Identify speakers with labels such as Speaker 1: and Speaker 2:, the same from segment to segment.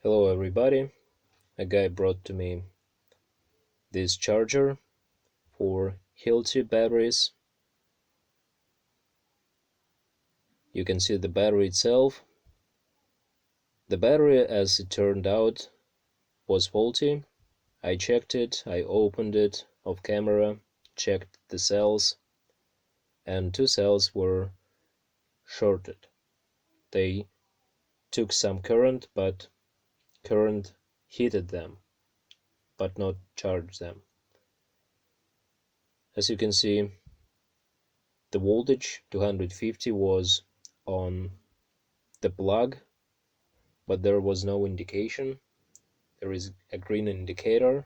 Speaker 1: Hello everybody, a guy brought to me this charger for Hilti batteries. You can see the battery itself. The battery, as it turned out, was faulty. I checked it, I opened it off camera, checked the cells, and two cells were shorted. They took some current, but current heated them, but not charged them. As you can see, the voltage 250 was on the plug, but there was no indication. There is a green indicator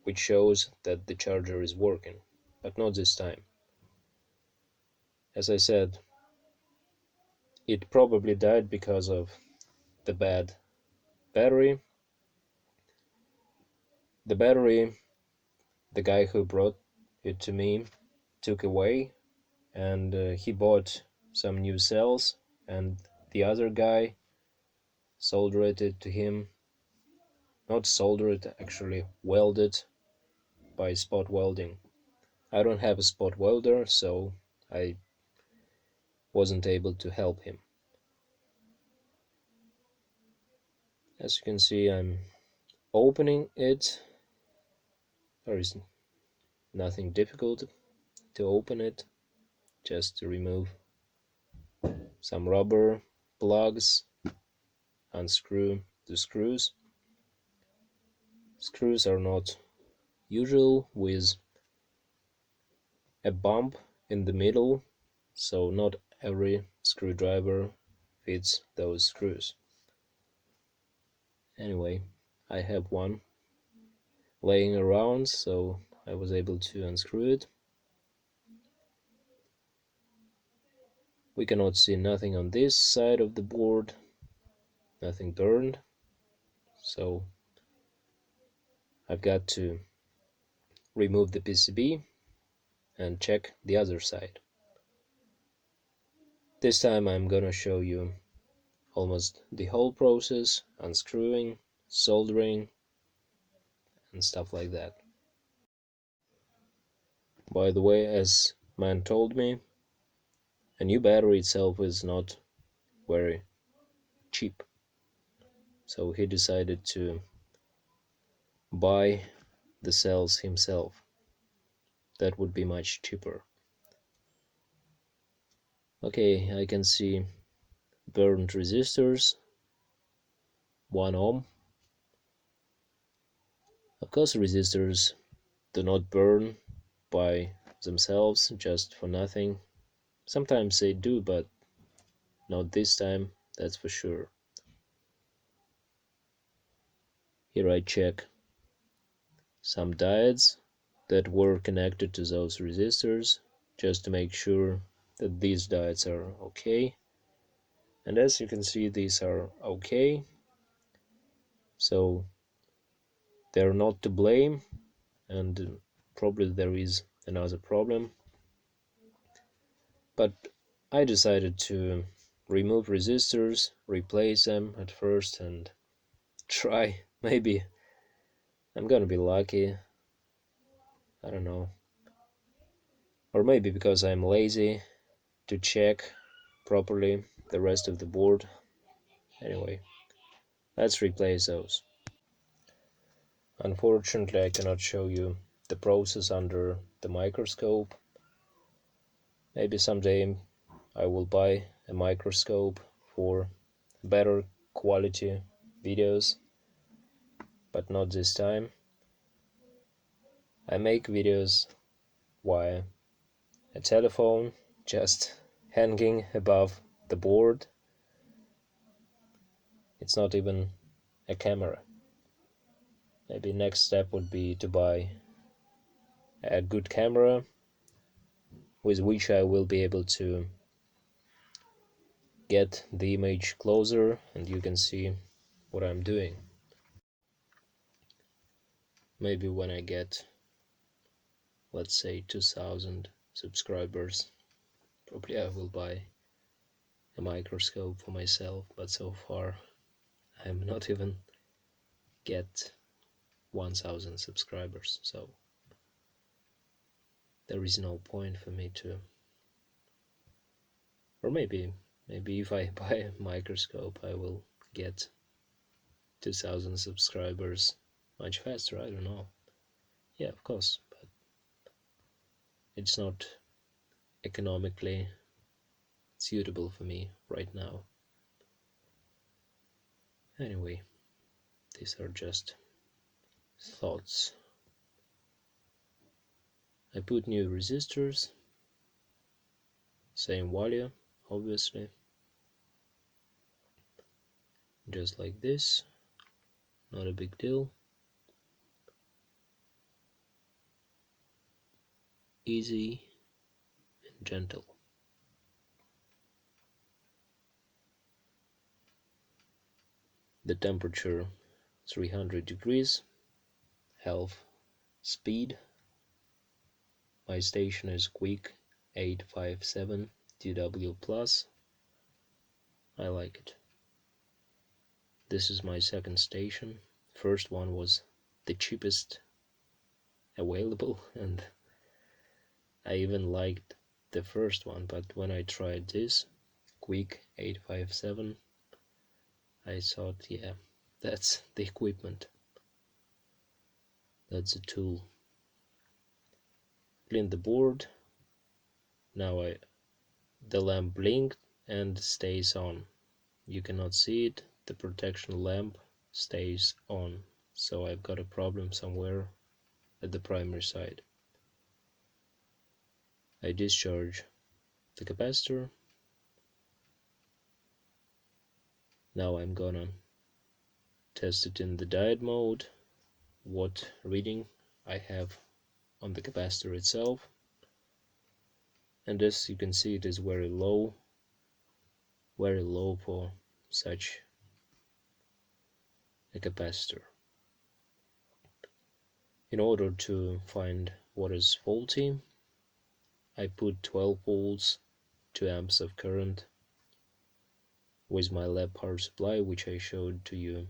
Speaker 1: which shows that the charger is working, but not this time. As I said, it probably died because of the bad battery. The battery, the guy who brought it to me took away, and he bought some new cells, and the other guy soldered it to him. Not soldered, actually welded by spot welding. I don't have a spot welder, so I wasn't able to help him. As you can see, I'm opening it. There is nothing difficult to open it, just to remove some rubber plugs, unscrew the screws. Screws are not usual with a bump in the middle, so not every screwdriver fits those screws. Anyway, I have one laying around, so I was able to unscrew it. We cannot see nothing on this side of the board, nothing burned, so I've got to remove the PCB and check the other side. This time I'm gonna show you almost the whole process, unscrewing, soldering, and stuff like that. By the way, as man told me, a new battery itself is not very cheap, so he decided to buy the cells himself. That would be much cheaper. Okay, I can see burned resistors, 1 ohm. Of course, resistors do not burn by themselves just for nothing. Sometimes they do, but not this time, that's for sure. Here I check some diodes that were connected to those resistors, just to make sure that these diodes are okay. And as you can see, these are okay, so they're not to blame, and probably there is another problem. But I decided to remove resistors, replace them at first, and try. Maybe I'm gonna be lucky. I don't know. Or maybe because I'm lazy to check properly the rest of the board. Anyway, let's replace those. Unfortunately, I cannot show you the process under the microscope. Maybe someday I will buy a microscope for better quality videos, but not this time. I make videos via a telephone just hanging above the board. It's not even a camera. Maybe next step would be to buy a good camera with which I will be able to get the image closer and you can see what I'm doing. Maybe when I get, let's say, 2000 subscribers, probably I will buy a microscope for myself, but so far I'm not even get 1000 subscribers, so there is no point for me to, or maybe if I buy a microscope I will get 2000 subscribers much faster. I don't know. Yeah, of course, but it's not economically suitable for me right now. Anyway, these are just thoughts. I put new resistors, same value, obviously, just like this, not a big deal. Easy and gentle. The temperature 300 degrees, half speed. My station is Quick 857 DW Plus. I like it. This is my second station. First one was the cheapest available, and I even liked the first one, but when I tried this Quick 857, I thought, yeah, that's the equipment. That's a tool. Clean the board. Now the lamp blinked and stays on. You cannot see it. The protection lamp stays on. So I've got a problem somewhere at the primary side. I discharge the capacitor. Now I'm gonna test it in the diode mode, what reading I have on the capacitor itself. And as you can see, it is very low for such a capacitor. In order to find what is faulty, I put 12 volts, 2 amps of current with my lab power supply, which I showed to you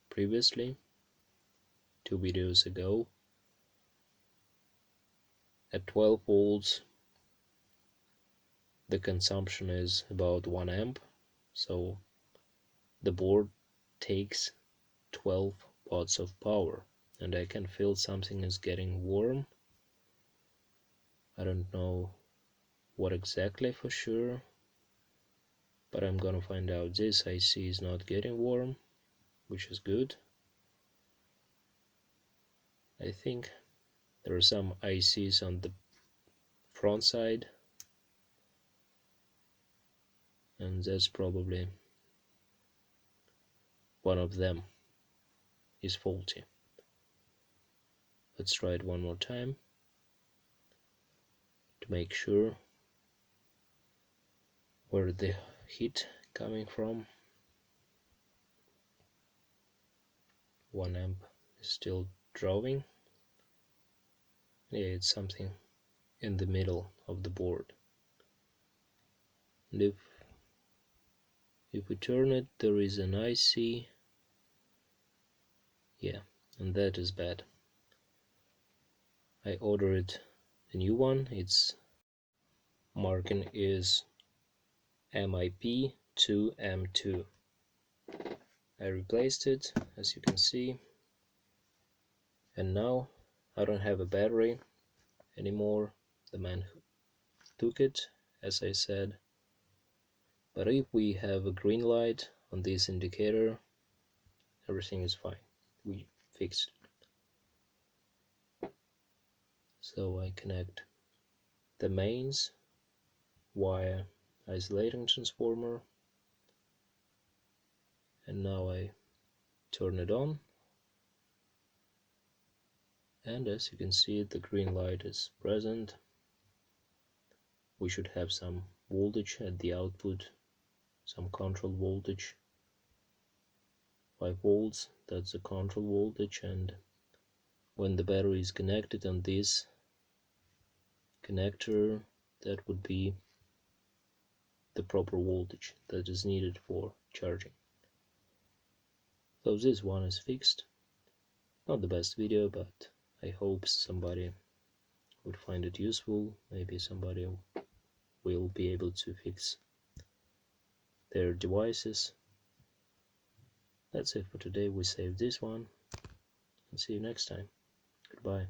Speaker 1: previously, 2 videos ago. At 12 volts, the consumption is about 1 amp, so the board takes 12 watts of power, and I can feel something is getting warm. I don't know what exactly for sure, but I'm gonna find out. This IC is not getting warm, which is good. I think there are some ICs on the front side, and that's probably one of them is faulty. Let's try it one more time to make sure where the heat coming from. 1 amp is still drawing. Yeah, it's something in the middle of the board. And if we turn it, there is an IC. Yeah, and that is bad. I ordered a new one. Its marking is MIP2M2. I replaced it, as you can see, and now I don't have a battery anymore. The man who took it, as I said. But if we have a green light on this indicator, everything is fine. We fixed it. So I connect the mains via isolating transformer, and now I turn it on, and as you can see, the green light is present. We should have some voltage at the output, some control voltage, 5 volts, that's the control voltage, and when the battery is connected on this connector, that would be the proper voltage that is needed for charging. So this one is fixed. Not the best video, but I hope somebody would find it useful. Maybe somebody will be able to fix their devices. That's it for today. We saved this one, and see you next time. Goodbye.